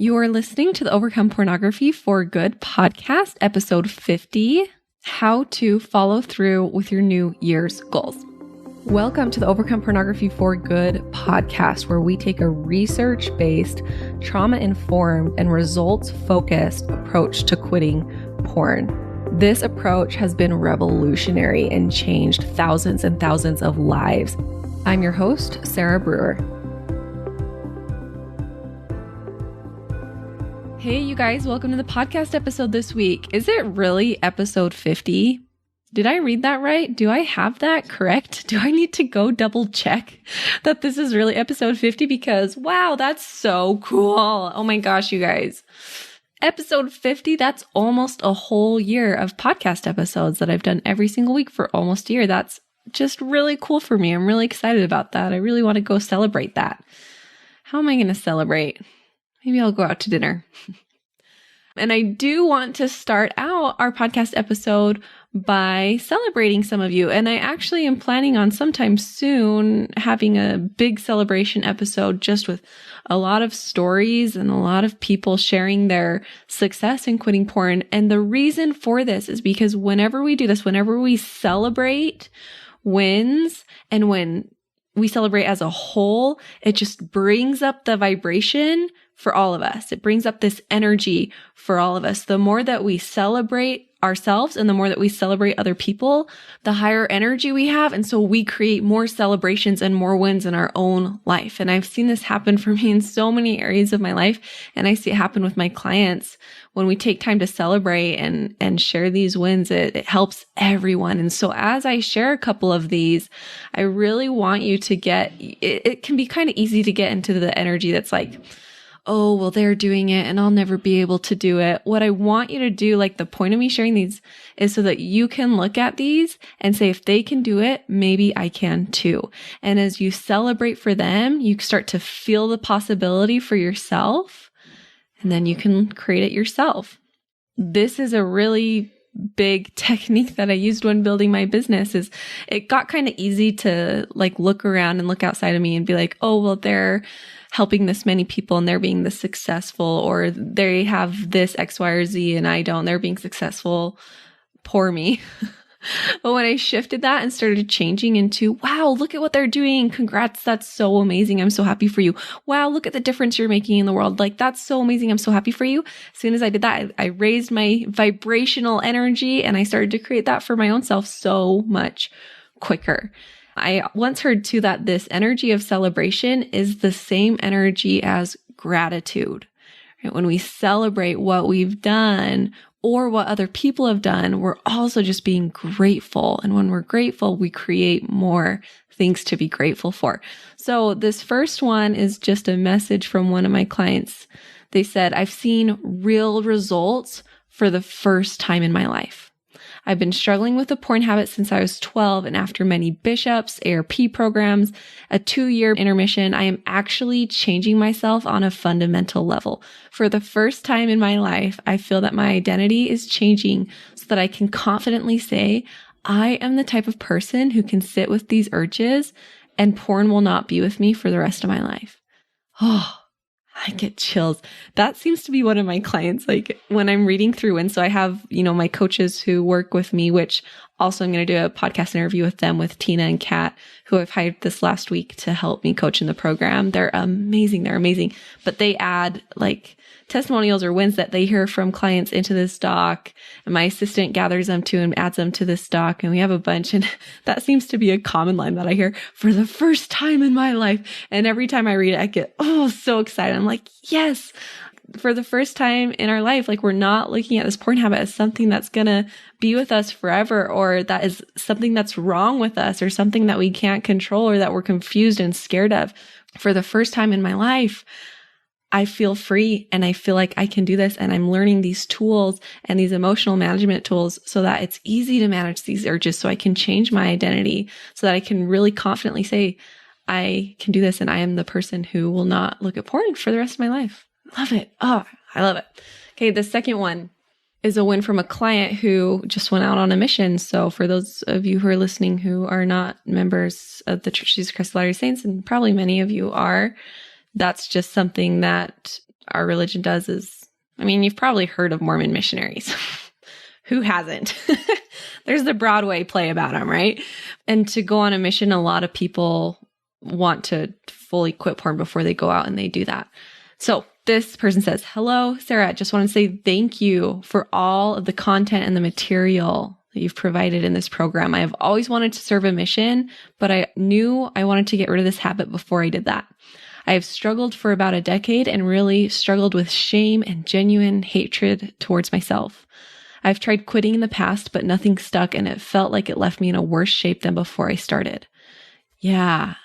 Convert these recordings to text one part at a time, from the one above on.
You are listening to the Overcome Pornography for Good podcast, episode 50, How to Follow Through with Your New Year's Goals. Welcome to the Overcome Pornography for Good podcast, where we take a research-based, trauma-informed, and results-focused approach to quitting porn. This approach has been revolutionary and changed thousands and thousands of lives. I'm your host, Sarah Brewer. Hey, you guys, welcome to the podcast episode this week. Is it really episode 50? Did I read that right? Do I have that correct? Do I need to go double check that this is really episode 50? Because wow, that's so cool. Oh my gosh, you guys. Episode 50, that's almost a whole year of podcast episodes that I've done every single week for almost a year. That's just really cool for me. I'm really excited about that. I really want to go celebrate that. How am I going to celebrate? Maybe I'll go out to dinner. And I do want to start out our podcast episode by celebrating some of you. And I actually am planning on sometime soon having a big celebration episode just with a lot of stories and a lot of people sharing their success in quitting porn. And the reason for this is because whenever we do this, whenever we celebrate wins and when we celebrate as a whole, it just brings up the vibration for all of us. It brings up this energy for all of us. The more that we celebrate ourselves and the more that we celebrate other people, the higher energy we have. And so we create more celebrations and more wins in our own life. And I've seen this happen for me in so many areas of my life. And I see it happen with my clients. When we take time to celebrate and share these wins, it helps everyone. And so as I share a couple of these, I really want you to it can be kind of easy to get into the energy that's like, oh, well, they're doing it and I'll never be able to do it. What I want you to do, like the point of me sharing these is so that you can look at these and say, if they can do it, maybe I can too. And as you celebrate for them, you start to feel the possibility for yourself and then you can create it yourself. This is a really big technique that I used when building my business. Is it got kind of easy to like look around and look outside of me and be like, oh, well, they're helping this many people and they're being this successful, or they have this X, Y, or Z and I don't, they're being successful. Poor me. But when I shifted that and started changing into, wow, look at what they're doing. Congrats. That's so amazing. I'm so happy for you. Wow, look at the difference you're making in the world. Like, that's so amazing. I'm so happy for you. As soon as I did that, I raised my vibrational energy and I started to create that for my own self so much quicker. I once heard too that this energy of celebration is the same energy as gratitude. Right? When we celebrate what we've done or what other people have done, we're also just being grateful. And when we're grateful, we create more things to be grateful for. So this first one is just a message from one of my clients. They said, I've seen real results for the first time in my life. I've been struggling with a porn habit since I was 12, and after many bishops, ARP programs, a 2-year intermission, I am actually changing myself on a fundamental level. For the first time in my life, I feel that my identity is changing so that I can confidently say, I am the type of person who can sit with these urges and porn will not be with me for the rest of my life. Oh, I get chills. That seems to be one of my clients, like when I'm reading through. And so I have, my coaches who work with me, which also I'm going to do a podcast interview with them, with Tina and Kat, who I've hired this last week to help me coach in the program. They're amazing. They're amazing. But they add like testimonials or wins that they hear from clients into this doc. And my assistant gathers them too and adds them to this doc. And we have a bunch. And that seems to be a common line that I hear for the first time in my life. And every time I read it, I get, so excited. I'm like, yes, for the first time in our life, like we're not looking at this porn habit as something that's going to be with us forever, or that is something that's wrong with us, or something that we can't control, or that we're confused and scared of. For the first time in my life, I feel free and I feel like I can do this, and I'm learning these tools and these emotional management tools so that it's easy to manage these urges, so I can change my identity, so that I can really confidently say, I can do this and I am the person who will not look at porn for the rest of my life. Love it. Oh, I love it. Okay, the second one is a win from a client who just went out on a mission. So for those of you who are listening who are not members of the Church of Jesus Christ of Latter-day Saints, and probably many of you are, that's just something that our religion does is, I mean, you've probably heard of Mormon missionaries. Who hasn't? There's the Broadway play about them, right? And to go on a mission, a lot of people want to fully quit porn before they go out, and they do that. So this person says, hello, Sarah, just want to say thank you for all of the content and the material that you've provided in this program. I have always wanted to serve a mission, but I knew I wanted to get rid of this habit before I did that. I have struggled for about a decade and really struggled with shame and genuine hatred towards myself. I've tried quitting in the past, but nothing stuck, and it felt like it left me in a worse shape than before I started. Yeah,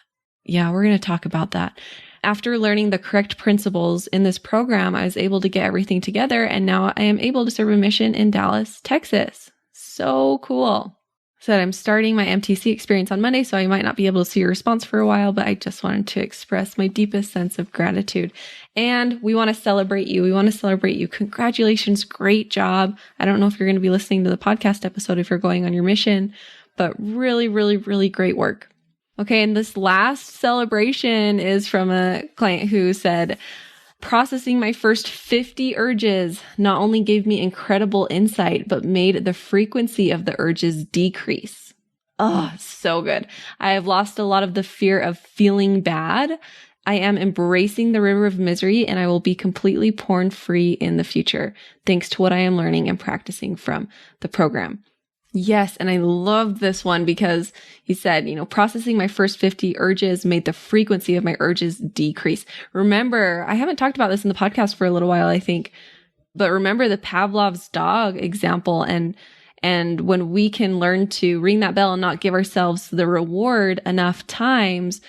we're going to talk about that. After learning the correct principles in this program, I was able to get everything together, and now I am able to serve a mission in Dallas, Texas. So cool. Said I'm starting my MTC experience on Monday, so I might not be able to see your response for a while, but I just wanted to express my deepest sense of gratitude. And we want to celebrate you. Congratulations. Great job. I don't know if you're going to be listening to the podcast episode if you're going on your mission, but really, really, really great work. Okay. And this last celebration is from a client who said, processing my first 50 urges not only gave me incredible insight, but made the frequency of the urges decrease. Oh, so good. I have lost a lot of the fear of feeling bad. I am embracing the river of misery, and I will be completely porn free in the future, thanks to what I am learning and practicing from the program. Yes. And I love this one because he said, processing my first 50 urges made the frequency of my urges decrease. Remember, I haven't talked about this in the podcast for a little while, I think, but remember the Pavlov's dog example. And when we can learn to ring that bell and not give ourselves the reward enough times,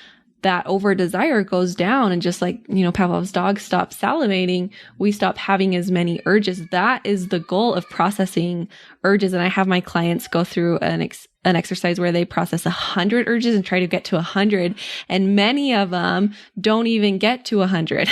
that over desire goes down, and just like, Pavlov's dog stops salivating, we stop having as many urges. That is the goal of processing urges. And I have my clients go through an exercise where they process 100 urges and try to get to 100. And many of them don't even get to 100.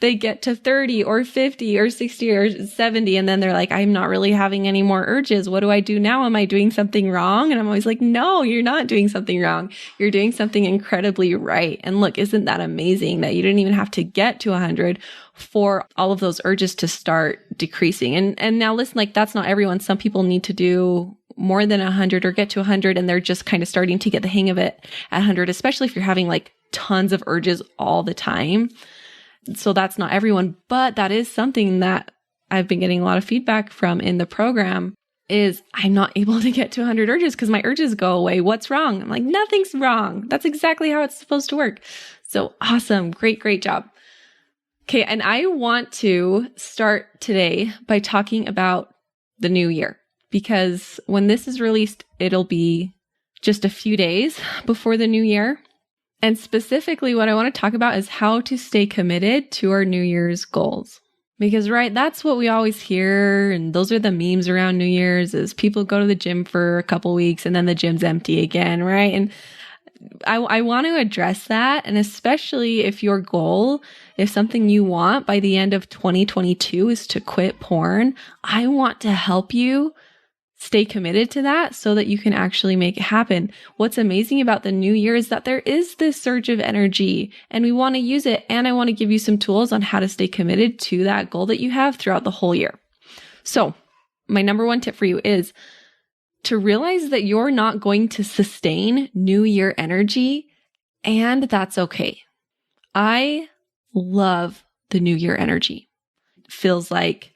They get to 30 or 50 or 60 or 70. And then they're like, I'm not really having any more urges. What do I do now? Am I doing something wrong? And I'm always like, no, you're not doing something wrong. You're doing something incredibly right. And look, isn't that amazing that you didn't even have to get to 100 for all of those urges to start decreasing? And now listen, like that's not everyone. Some people need to do more than 100 or get to 100, and they're just kind of starting to get the hang of it at 100, especially if you're having like tons of urges all the time. So that's not everyone, but that is something that I've been getting a lot of feedback from in the program is I'm not able to get to 100 urges because my urges go away. What's wrong? I'm like, nothing's wrong. That's exactly how it's supposed to work. So awesome. Great job. Okay. And I want to start today by talking about the new year, because when this is released, it'll be just a few days before the new year. And specifically, what I want to talk about is how to stay committed to our New Year's goals. Because, right, that's what we always hear. And those are the memes around New Year's is people go to the gym for a couple weeks and then the gym's empty again, right? And I want to address that. And especially if your goal, if something you want by the end of 2022 is to quit porn, I want to help you stay committed to that so that you can actually make it happen. What's amazing about the new year is that there is this surge of energy and we want to use it. And I want to give you some tools on how to stay committed to that goal that you have throughout the whole year. So my number one tip for you is to realize that you're not going to sustain new year energy, and that's okay. I love the new year energy. It feels like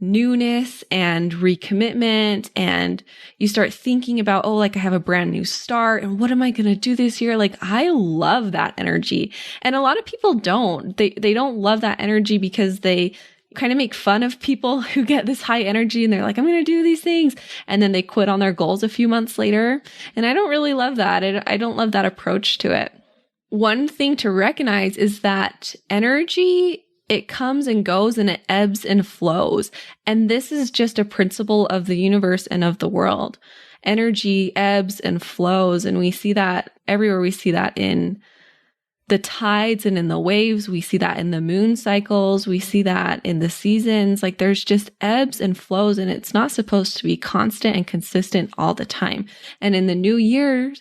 newness and recommitment, and you start thinking about, I have a brand new start and what am I going to do this year? Like, I love that energy. And a lot of people don't. They don't love that energy because they kind of make fun of people who get this high energy and they're like, I'm going to do these things. And then they quit on their goals a few months later. And I don't really love that. I don't love that approach to it. One thing to recognize is that energy, it comes and goes and it ebbs and flows. And this is just a principle of the universe and of the world. Energy ebbs and flows. And we see that everywhere. We see that in the tides and in the waves. We see that in the moon cycles. We see that in the seasons. Like there's just ebbs and flows, and it's not supposed to be constant and consistent all the time. And in the new year,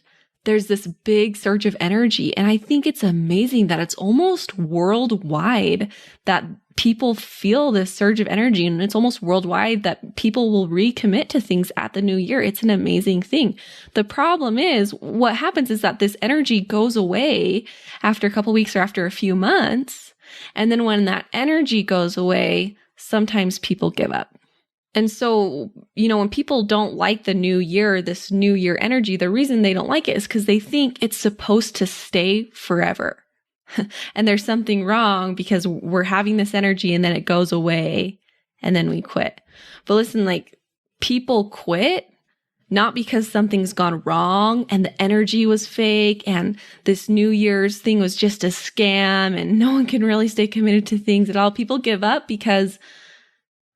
there's this big surge of energy. And I think it's amazing that it's almost worldwide that people feel this surge of energy, and it's almost worldwide that people will recommit to things at the new year. It's an amazing thing. The problem is what happens is that this energy goes away after a couple weeks or after a few months. And then when that energy goes away, sometimes people give up. And so, when people don't like the new year, this new year energy, the reason they don't like it is because they think it's supposed to stay forever. And there's something wrong because we're having this energy and then it goes away and then we quit. But listen, people quit not because something's gone wrong and the energy was fake and this New Year's thing was just a scam and no one can really stay committed to things at all. People give up because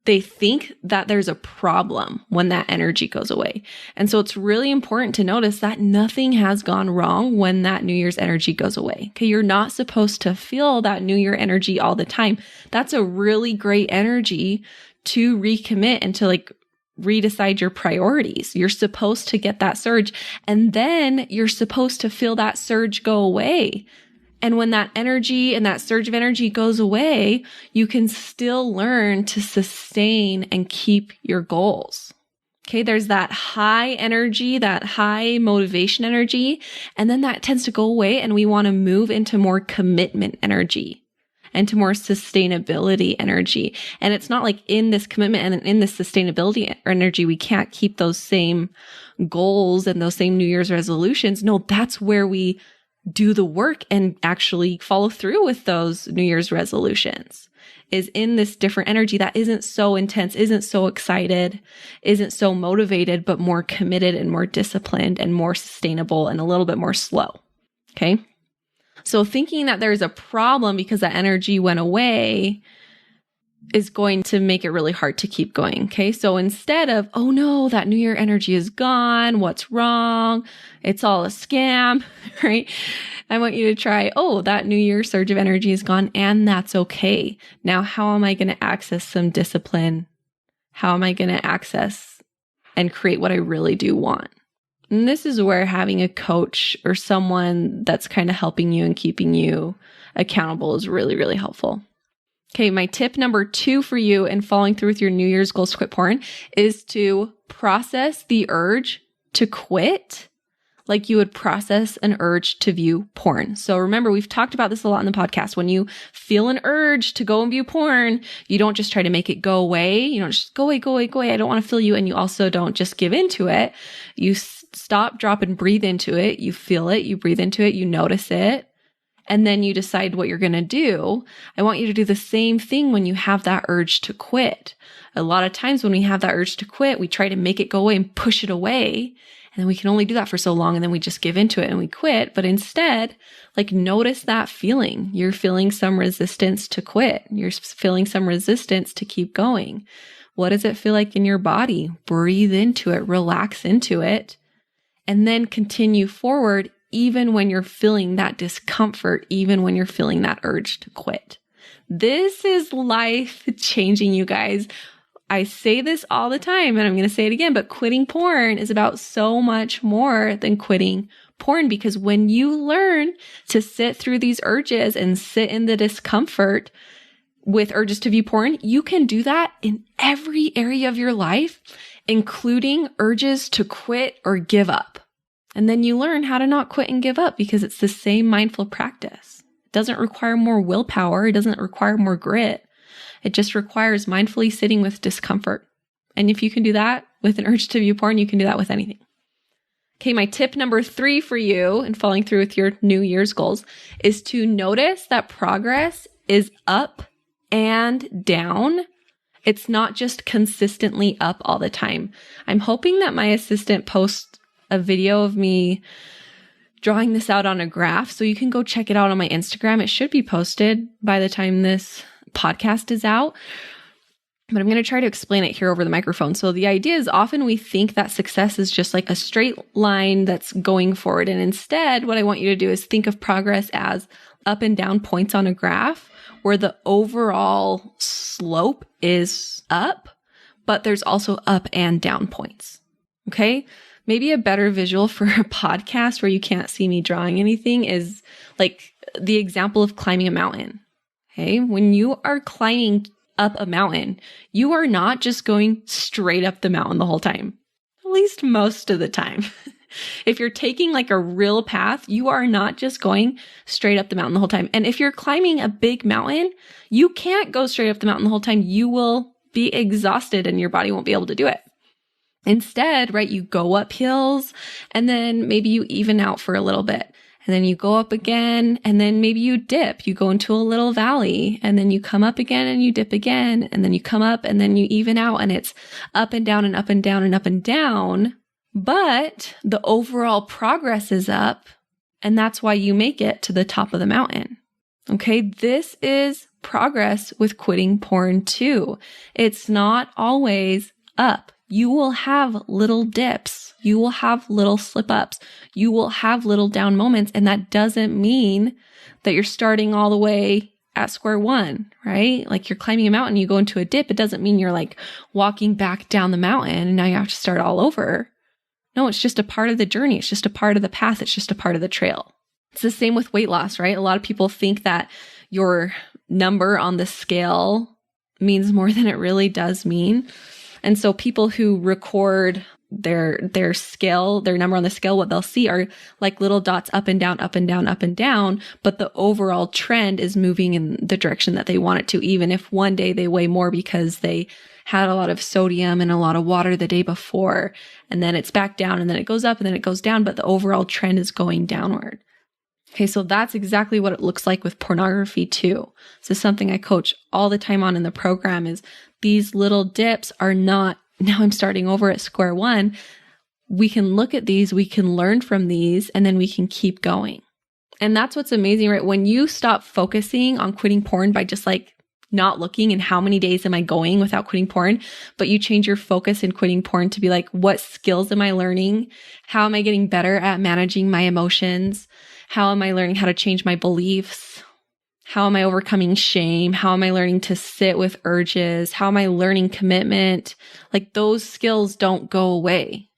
they think that there's a problem when that energy goes away. And so it's really important to notice that nothing has gone wrong when that New Year's energy goes away. Okay, you're not supposed to feel that New Year energy all the time. That's a really great energy to recommit and to redecide your priorities. You're supposed to get that surge, and then you're supposed to feel that surge go away. And when that energy and that surge of energy goes away, you can still learn to sustain and keep your goals. Okay, there's that high energy, that high motivation energy, and then that tends to go away and we want to move into more commitment energy and to more sustainability energy. And it's not like in this commitment and in this sustainability energy, we can't keep those same goals and those same New Year's resolutions. No, that's where we do the work and actually follow through with those New Year's resolutions, is in this different energy that isn't so intense, isn't so excited, isn't so motivated, but more committed and more disciplined and more sustainable and a little bit more slow. Okay. So thinking that there's a problem because that energy went away is going to make it really hard to keep going. Okay. So instead of, oh no, that New Year energy is gone. What's wrong? It's all a scam, right? I want you to try, oh, that New Year surge of energy is gone and that's okay. Now, how am I going to access some discipline? How am I going to access and create what I really do want? And this is where having a coach or someone that's kind of helping you and keeping you accountable is really, really helpful. Okay, my tip number 2 for you in following through with your New Year's goals to quit porn is to process the urge to quit like you would process an urge to view porn. So remember, we've talked about this a lot in the podcast. When you feel an urge to go and view porn, you don't just try to make it go away. You don't just go away, go away, go away. I don't want to feel you. And you also don't just give into it. You stop, drop, and breathe into it. You feel it. You breathe into it. You notice it. And then you decide what you're going to do. I want you to do the same thing when you have that urge to quit. A lot of times when we have that urge to quit, we try to make it go away and push it away. And then we can only do that for so long and then we just give into it and we quit. But instead, notice that feeling. You're feeling some resistance to quit. You're feeling some resistance to keep going. What does it feel like in your body? Breathe into it, relax into it, and then continue forward even when you're feeling that discomfort, even when you're feeling that urge to quit. This is life changing, you guys. I say this all the time and I'm going to say it again, but quitting porn is about so much more than quitting porn, because when you learn to sit through these urges and sit in the discomfort with urges to view porn, you can do that in every area of your life, including urges to quit or give up. And then you learn how to not quit and give up because it's the same mindful practice. It doesn't require more willpower. It doesn't require more grit. It just requires mindfully sitting with discomfort. And if you can do that with an urge to view porn, you can do that with anything. Okay, my tip number 3 for you in following through with your New Year's goals is to notice that progress is up and down. It's not just consistently up all the time. I'm hoping that my assistant posts a video of me drawing this out on a graph, so you can go check it out on my Instagram. It should be posted by the time this podcast is out, but I'm going to try to explain it here over the microphone. So the idea is often we think that success is just like a straight line that's going forward. And instead, what I want you to do is think of progress as up and down points on a graph where the overall slope is up, but there's also up and down points. Okay. Maybe a better visual for a podcast where you can't see me drawing anything is like the example of climbing a mountain. Okay. When you are climbing up a mountain, you are not just going straight up the mountain the whole time, at least most of the time. If you're taking like a real path, you are not just going straight up the mountain the whole time. And if you're climbing a big mountain, you can't go straight up the mountain the whole time. You will be exhausted and your body won't be able to do it. Instead, right, you go up hills and then maybe you even out for a little bit. And then you go up again, and then maybe you dip. You go into a little valley, and then you come up again and you dip again, and then you come up and then you even out, and it's up and down and up and down and up and down. But the overall progress is up, and that's why you make it to the top of the mountain. Okay, this is progress with quitting porn too. It's not always up. You will have little dips. You will have little slip ups. You will have little down moments. And that doesn't mean that you're starting all the way at square one, right? Like you're climbing a mountain, you go into a dip. It doesn't mean you're like walking back down the mountain and now you have to start all over. No, it's just a part of the journey. It's just a part of the path. It's just a part of the trail. It's the same with weight loss, right? A lot of people think that your number on the scale means more than it really does mean. And so people who record their scale, their number on the scale, what they'll see are like little dots up and down, up and down, up and down. But the overall trend is moving in the direction that they want it to, even if one day they weigh more because they had a lot of sodium and a lot of water the day before. And then it's back down and then it goes up and then it goes down, but the overall trend is going downward. Okay, so that's exactly what it looks like with pornography too. So something I coach all the time on in the program is these little dips are not, now I'm starting over at square one. We can look at these, we can learn from these, and then we can keep going. And that's what's amazing, right? When you stop focusing on quitting porn by just like not looking and how many days am I going without quitting porn, but you change your focus in quitting porn to be like, what skills am I learning? How am I getting better at managing my emotions? How am I learning how to change my beliefs? How am I overcoming shame? How am I learning to sit with urges? How am I learning commitment? Like those skills don't go away.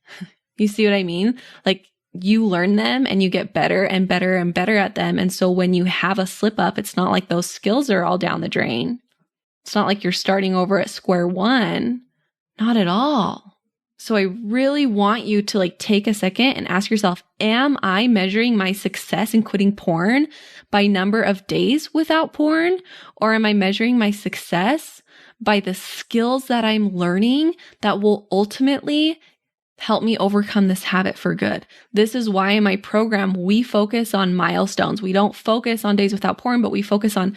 You see what I mean? Like you learn them and you get better and better and better at them. And so when you have a slip up, it's not like those skills are all down the drain. It's not like you're starting over at square one. Not at all. So I really want you to like take a second and ask yourself, am I measuring my success in quitting porn by number of days without porn? Or am I measuring my success by the skills that I'm learning that will ultimately help me overcome this habit for good? This is why in my program, we focus on milestones. We don't focus on days without porn, but we focus on,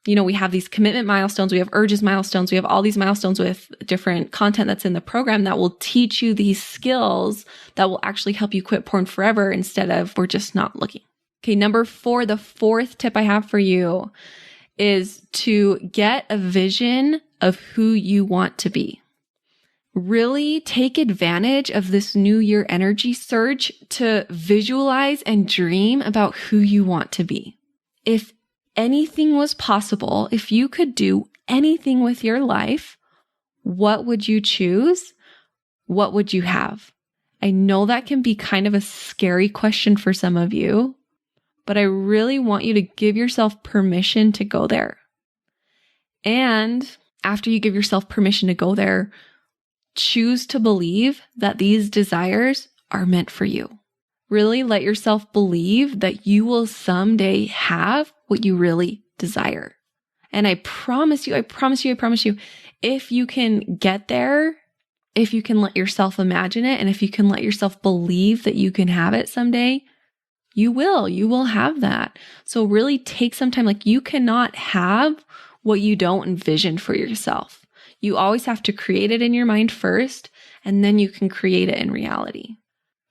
we have these commitment milestones, we have urges milestones, we have all these milestones with different content that's in the program that will teach you these skills that will actually help you quit porn forever instead of we're just not looking. Okay, number 4, the fourth tip I have for you is to get a vision of who you want to be. Really take advantage of this new year energy surge to visualize and dream about who you want to be. If anything was possible, if you could do anything with your life, what would you choose? What would you have? I know that can be kind of a scary question for some of you, but I really want you to give yourself permission to go there. And after you give yourself permission to go there, choose to believe that these desires are meant for you. Really let yourself believe that you will someday have what you really desire. And I promise you, if you can get there, if you can let yourself imagine it, and if you can let yourself believe that you can have it someday, you will have that. So really take some time. Like you cannot have what you don't envision for yourself. You always have to create it in your mind first, and then you can create it in reality.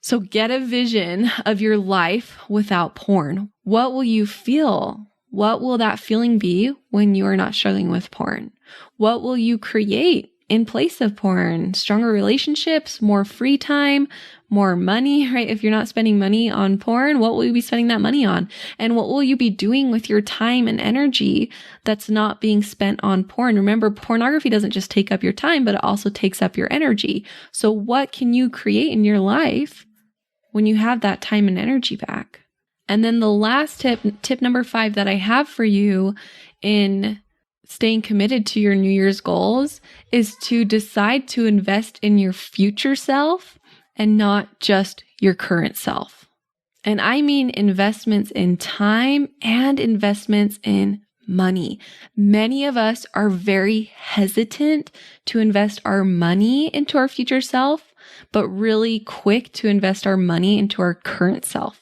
So get a vision of your life without porn. What will you feel? What will that feeling be when you are not struggling with porn? What will you create in place of porn? Stronger relationships, more free time, more money, right? If you're not spending money on porn, what will you be spending that money on? And what will you be doing with your time and energy that's not being spent on porn? Remember, pornography doesn't just take up your time, but it also takes up your energy. So what can you create in your life when you have that time and energy back. And then the last tip number 5 that I have for you in staying committed to your New Year's goals is to decide to invest in your future self and not just your current self. And I mean investments in time and investments in money. Many of us are very hesitant to invest our money into our future self, but really quick to invest our money into our current self.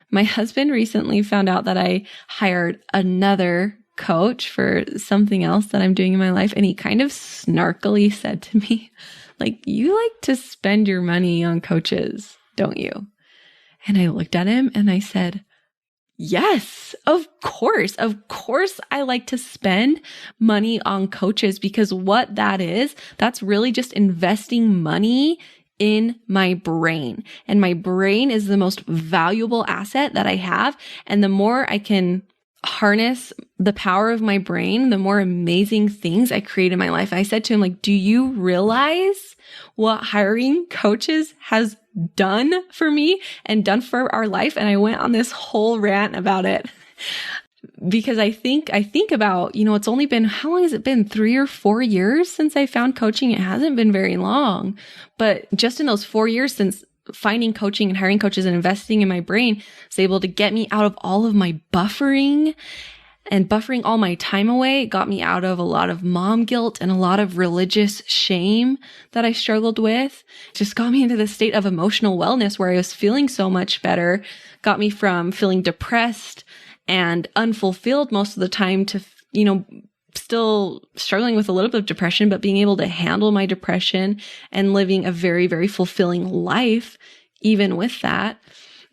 My husband recently found out that I hired another coach for something else that I'm doing in my life. And he kind of snarkily said to me, like, you like to spend your money on coaches, don't you? And I looked at him and I said, yes, of course. Of course, I like to spend money on coaches, because what that is, that's really just investing money in my brain. And my brain is the most valuable asset that I have. And the more I can harness the power of my brain, the more amazing things I create in my life. I said to him, like, do you realize what hiring coaches has done for me and done for our life? And I went on this whole rant about it. Because I think about, it's only been, how long has it been? 3 or 4 years since I found coaching? It hasn't been very long, but just in those 4 years since finding coaching and hiring coaches and investing in my brain, was able to get me out of all of my buffering and buffering all my time away. It got me out of a lot of mom guilt and a lot of religious shame that I struggled with. It just got me into the state of emotional wellness where I was feeling so much better, got me from feeling depressed and unfulfilled most of the time to, still struggling with a little bit of depression, but being able to handle my depression and living a very, very fulfilling life, even with that.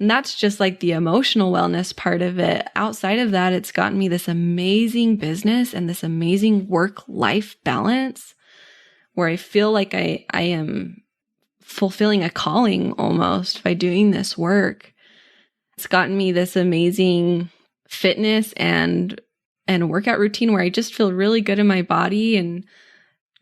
And that's just like the emotional wellness part of it. Outside of that, it's gotten me this amazing business and this amazing work-life balance where I feel like I am fulfilling a calling almost by doing this work. It's gotten me this amazing fitness and workout routine where I just feel really good in my body. And,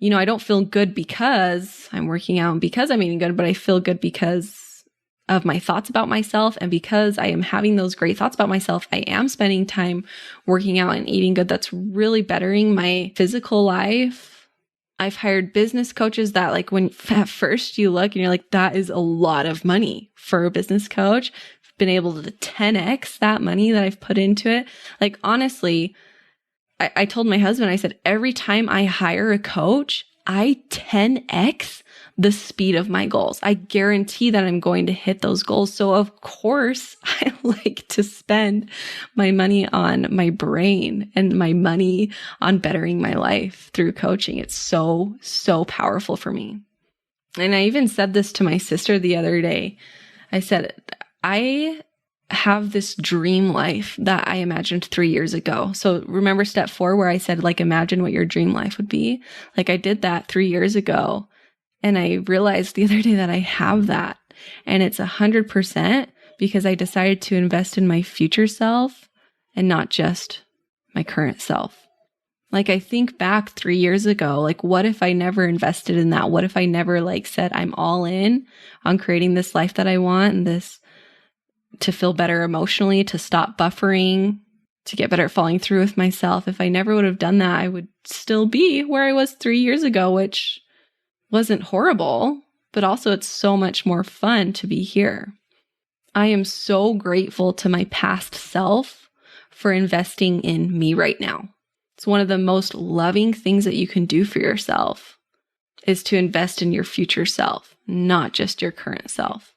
I don't feel good because I'm working out and because I'm eating good, but I feel good because of my thoughts about myself. And because I am having those great thoughts about myself, I am spending time working out and eating good. That's really bettering my physical life. I've hired business coaches that, like, when at first you look and you're like, that is a lot of money for a business coach. I've been able to 10x that money that I've put into it. Like, honestly, I told my husband, I said, every time I hire a coach, I 10x the speed of my goals. I guarantee that I'm going to hit those goals. So of course, I like to spend my money on my brain and my money on bettering my life through coaching. It's so, so powerful for me. And I even said this to my sister the other day. I said, I have this dream life that I imagined 3 years ago. So remember step 4 where I said, like, imagine what your dream life would be. Like, I did that 3 years ago. And I realized the other day that I have that. And it's 100% because I decided to invest in my future self and not just my current self. Like, I think back 3 years ago, like, what if I never invested in that? What if I never, like, said, I'm all in on creating this life that I want and this to feel better emotionally, to stop buffering, to get better at following through with myself. If I never would have done that, I would still be where I was 3 years ago, which wasn't horrible, but also it's so much more fun to be here. I am so grateful to my past self for investing in me right now. It's one of the most loving things that you can do for yourself is to invest in your future self, not just your current self.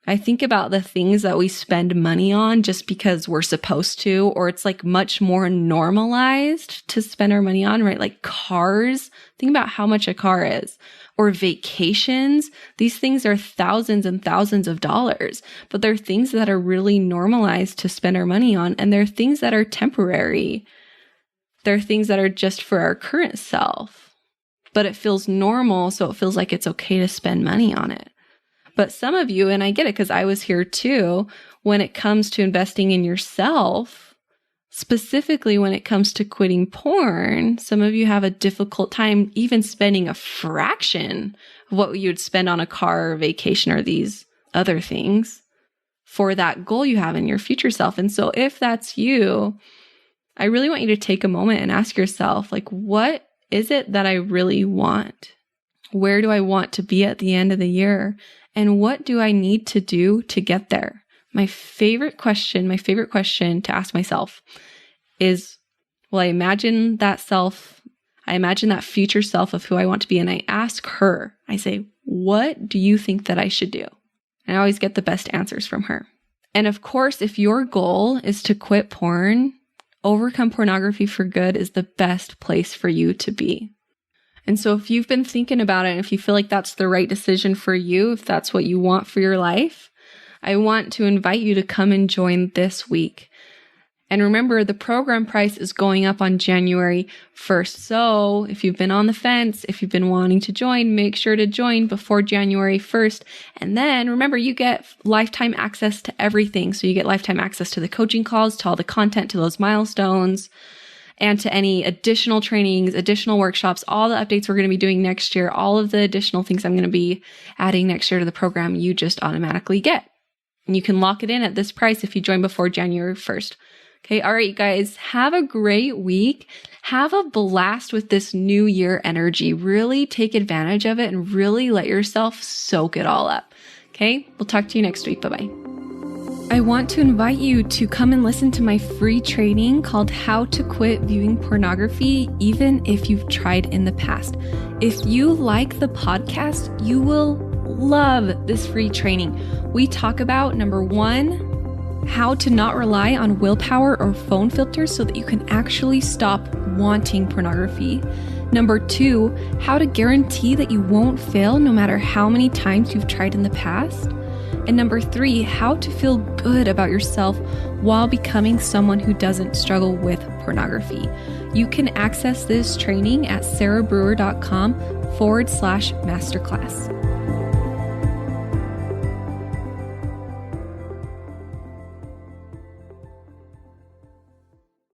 I think about the things that we spend money on just because we're supposed to, or it's like much more normalized to spend our money on, right? Like cars. Think about how much a car is. Or vacations. These things are thousands and thousands of dollars, but they're things that are really normalized to spend our money on. And they're things that are temporary. They're things that are just for our current self, but it feels normal. So it feels like it's okay to spend money on it. But some of you, and I get it because I was here too, when it comes to investing in yourself, specifically when it comes to quitting porn, some of you have a difficult time even spending a fraction of what you would spend on a car or vacation or these other things for that goal you have in your future self. And so if that's you, I really want you to take a moment and ask yourself, like, what is it that I really want? Where do I want to be at the end of the year? And what do I need to do to get there? My favorite question to ask myself is, well, I imagine that future self of who I want to be. And I ask her, I say, what do you think that I should do? And I always get the best answers from her. And of course, if your goal is to quit porn, overcome pornography for good is the best place for you to be. And so if you've been thinking about it, and if you feel like that's the right decision for you, if that's what you want for your life, I want to invite you to come and join this week. And remember, the program price is going up on January 1st. So if you've been on the fence, if you've been wanting to join, make sure to join before January 1st. And then remember, you get lifetime access to everything. So you get lifetime access to the coaching calls, to all the content, to those milestones, and to any additional trainings, additional workshops, all the updates we're going to be doing next year, all of the additional things I'm going to be adding next year to the program, you just automatically get. And you can lock it in at this price if you join before January 1st. Okay. All right, you guys, have a great week. Have a blast with this new year energy. Really take advantage of it and really let yourself soak it all up. Okay. We'll talk to you next week. Bye-bye. I want to invite you to come and listen to my free training called How to Quit Viewing Pornography, even if you've tried in the past. If you like the podcast, you will love this free training. We talk about, number one, how to not rely on willpower or phone filters so that you can actually stop wanting pornography. Number two, how to guarantee that you won't fail no matter how many times you've tried in the past. And number three, how to feel good about yourself while becoming someone who doesn't struggle with pornography. You can access this training at sarahbrewer.com/masterclass.